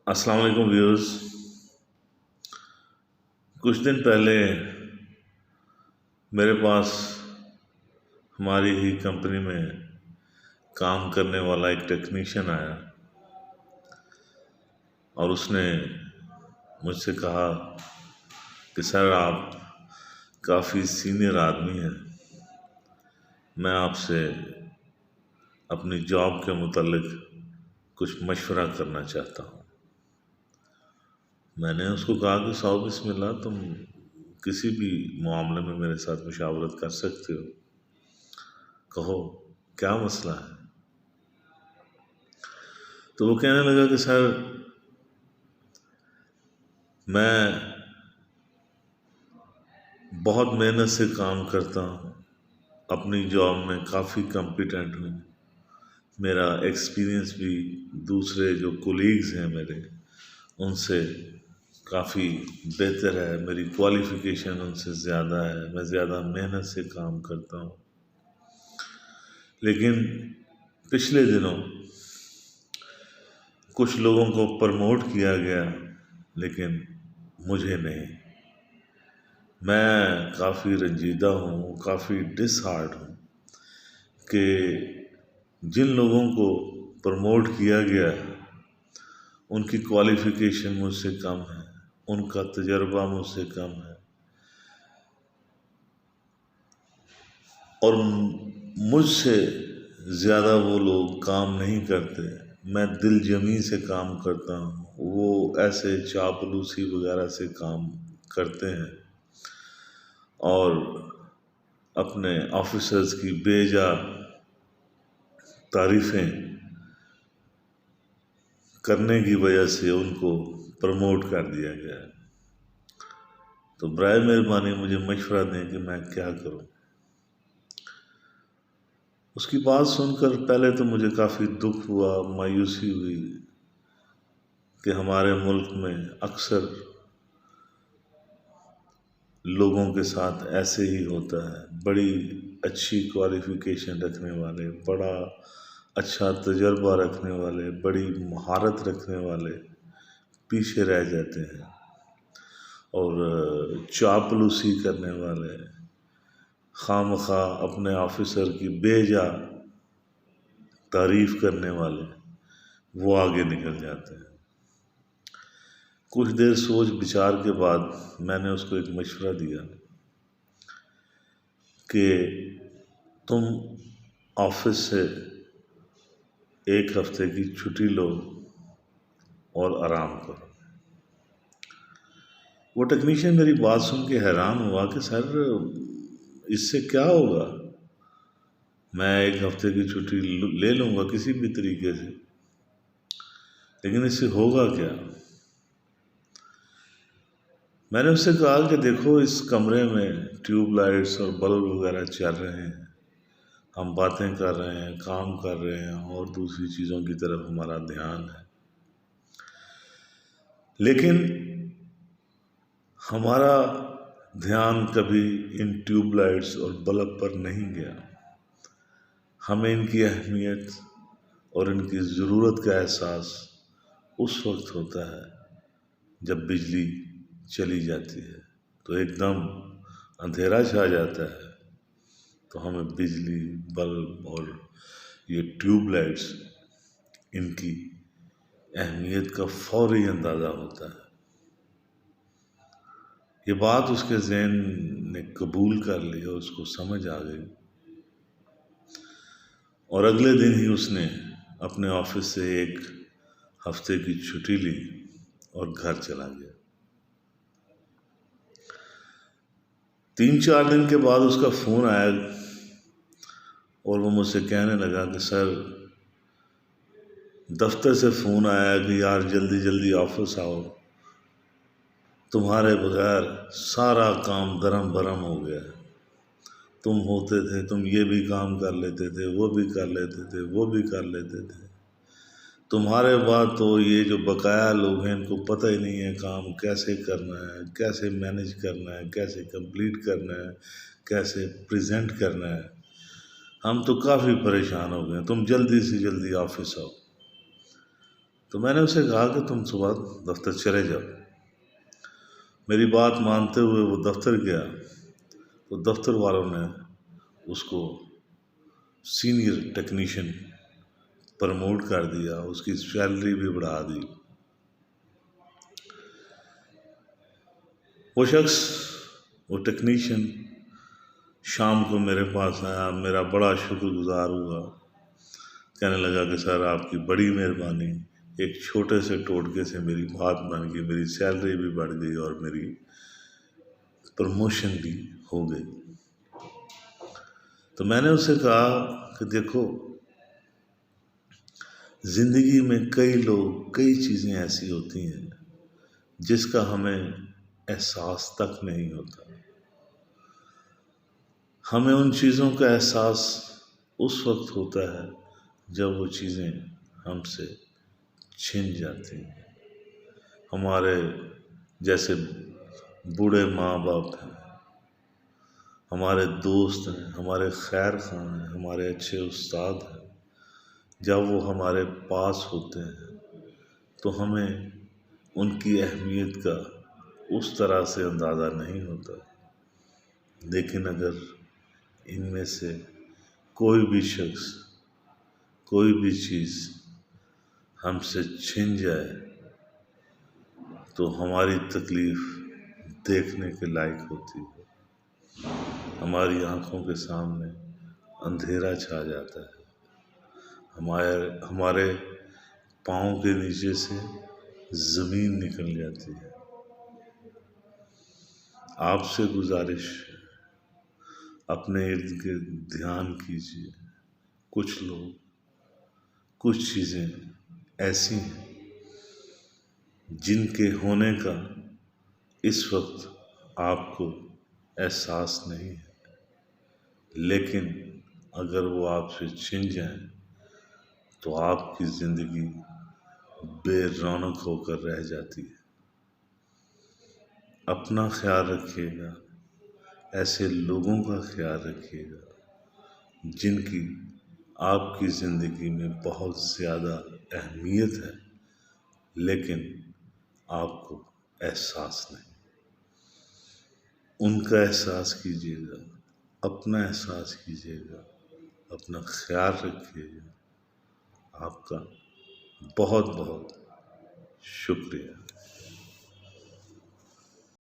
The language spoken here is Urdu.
السلام علیکم ویورز۔ کچھ دن پہلے میرے پاس ہماری ہی کمپنی میں کام کرنے والا ایک ٹیکنیشین آیا اور اس نے مجھ سے کہا کہ سر آپ کافی سینئر آدمی ہیں، میں آپ سے اپنی جاب کے متعلق کچھ مشورہ کرنا چاہتا ہوں۔ میں نے اس کو کہا کہ صاحب بسم اللہ، تم کسی بھی معاملے میں میرے ساتھ مشاورت کر سکتے ہو، کہو کیا مسئلہ ہے۔ تو وہ کہنے لگا کہ سر میں بہت محنت سے کام کرتا ہوں، اپنی جاب میں کافی کمپیٹنٹ ہوں، میرا ایکسپیرینس بھی دوسرے جو کولیگز ہیں میرے ان سے کافی بہتر ہے، میری کوالیفیکیشن ان سے زیادہ ہے، میں زیادہ محنت سے کام کرتا ہوں، لیکن پچھلے دنوں کچھ لوگوں کو پروموٹ کیا گیا لیکن مجھے نہیں۔ میں کافی رنجیدہ ہوں، کافی ڈس ہارٹ ہوں کہ جن لوگوں کو پروموٹ کیا گیا ہے ان کی کوالیفیکیشن مجھ سے کم ہے، ان کا تجربہ مجھ سے کم ہے، اور مجھ سے زیادہ وہ لوگ کام نہیں کرتے۔ میں دل جمی سے کام کرتا ہوں، وہ ایسے چاپلوسی وغیرہ سے کام کرتے ہیں اور اپنے آفیسرز کی بے جا تعریفیں کرنے کی وجہ سے ان کو پروموٹ کر دیا گیا ہے۔ تو برائے مہربانی مجھے مشورہ دیں کہ میں کیا کروں۔ اس کی بات سن کر پہلے تو مجھے کافی دکھ ہوا، مایوسی ہوئی کہ ہمارے ملک میں اکثر لوگوں کے ساتھ ایسے ہی ہوتا ہے، بڑی اچھی کوالیفیکیشن رکھنے والے، بڑا اچھا تجربہ رکھنے والے، بڑی مہارت رکھنے والے پیچھے رہ جاتے ہیں، اور چاپلوسی کرنے والے، خواہ مخواہ اپنے آفیسر کی بے جا تعریف کرنے والے وہ آگے نکل جاتے ہیں۔ کچھ دیر سوچ بچار کے بعد میں نے اس کو ایک مشورہ دیا کہ تم آفس سے ایک ہفتے کی چھٹی لو اور آرام کرو۔ وہ ٹیکنیشین میری بات سن کے حیران ہوا کہ سر اس سے کیا ہوگا، میں ایک ہفتے کی چھٹی لے لوں گا کسی بھی طریقے سے، لیکن اس سے ہوگا کیا۔ میں نے اس سے کہا کہ دیکھو اس کمرے میں ٹیوب لائٹس اور بلب وغیرہ چل رہے ہیں، ہم باتیں کر رہے ہیں، کام کر رہے ہیں، اور دوسری چیزوں کی طرف ہمارا دھیان ہے، لیکن ہمارا دھیان کبھی ان ٹیوب لائٹس اور بلب پر نہیں گیا۔ ہمیں ان کی اہمیت اور ان کی ضرورت کا احساس اس وقت ہوتا ہے جب بجلی چلی جاتی ہے، تو ایک دم اندھیرا چھا جاتا ہے، تو ہمیں بجلی، بلب اور یہ ٹیوب لائٹس ان کی اہمیت کا فوری اندازہ ہوتا ہے۔ یہ بات اس کے ذہن نے قبول کر لی اور اس کو سمجھ آ گئی، اور اگلے دن ہی اس نے اپنے آفس سے ایک ہفتے کی چھٹی لی اور گھر چلا گیا۔ 3-4 دن کے بعد اس کا فون آیا اور وہ مجھ سے کہنے لگا کہ سر دفتر سے فون آیا کہ یار جلدی جلدی آفس آؤ، تمہارے بغیر سارا کام درم برم ہو گیا ہے، تم ہوتے تھے تم یہ بھی کام کر لیتے تھے، وہ بھی کر لیتے تھے، وہ بھی کر لیتے تھے، تمہارے بعد تو یہ جو بقایا لوگ ہیں ان کو پتہ ہی نہیں ہے کام کیسے کرنا ہے، کیسے مینیج کرنا ہے، کیسے کمپلیٹ کرنا ہے، کیسے پریزنٹ کرنا ہے، ہم تو کافی پریشان ہو گئے، تم جلدی سے جلدی آفس آؤ۔ تو میں نے اسے کہا کہ تم صبح دفتر چلے جاؤ۔ میری بات مانتے ہوئے وہ دفتر گیا تو دفتر والوں نے اس کو سینئر ٹیکنیشین پروموٹ کر دیا، اس کی سیلری بھی بڑھا دی۔ وہ شخص، وہ ٹیکنیشین شام کو میرے پاس آیا، میرا بڑا شکر گزار ہوا، کہنے لگا کہ سر آپ کی بڑی مہربانی، ایک چھوٹے سے ٹوٹکے سے میری بات بن گئی، میری سیلری بھی بڑھ گئی اور میری پروموشن بھی ہو گئی۔ تو میں نے اسے کہا کہ دیکھو، زندگی میں کئی لوگ، کئی چیزیں ایسی ہوتی ہیں جس کا ہمیں احساس تک نہیں ہوتا۔ ہمیں ان چیزوں کا احساس اس وقت ہوتا ہے جب وہ چیزیں ہم سے چھن جاتی ہیں۔ ہمارے جیسے بوڑھے ماں باپ ہیں، ہمارے دوست ہیں، ہمارے خیر خواہ ہیں، ہمارے اچھے استاد ہیں، جب وہ ہمارے پاس ہوتے ہیں تو ہمیں ان کی اہمیت کا اس طرح سے اندازہ نہیں ہوتا۔ لیکن اگر ان میں سے کوئی بھی شخص، کوئی بھی چیز ہم سے چھن جائے تو ہماری تکلیف دیکھنے کے لائق ہوتی ہے۔ ہماری آنکھوں کے سامنے اندھیرا چھا جاتا ہے، ہمارے پاؤں کے نیچے سے زمین نکل جاتی ہے۔ آپ سے گزارش ہے، اپنے ارد گرد دھیان کیجیے۔ کچھ لوگ، کچھ چیزیں ایسی ہیں جن کے ہونے کا اس وقت آپ کو احساس نہیں ہے، لیکن اگر وہ آپ سے چھن جائیں تو آپ کی زندگی بے رونق ہو کر رہ جاتی ہے۔ اپنا خیال رکھیے گا، ایسے لوگوں کا خیال رکھیے گا جن کی آپ کی زندگی میں بہت زیادہ اہمیت ہے لیکن آپ کو احساس نہیں۔ ان کا احساس کیجیے گا، اپنا احساس کیجیے گا، اپنا خیال رکھیے گا۔ آپ کا بہت بہت شکریہ۔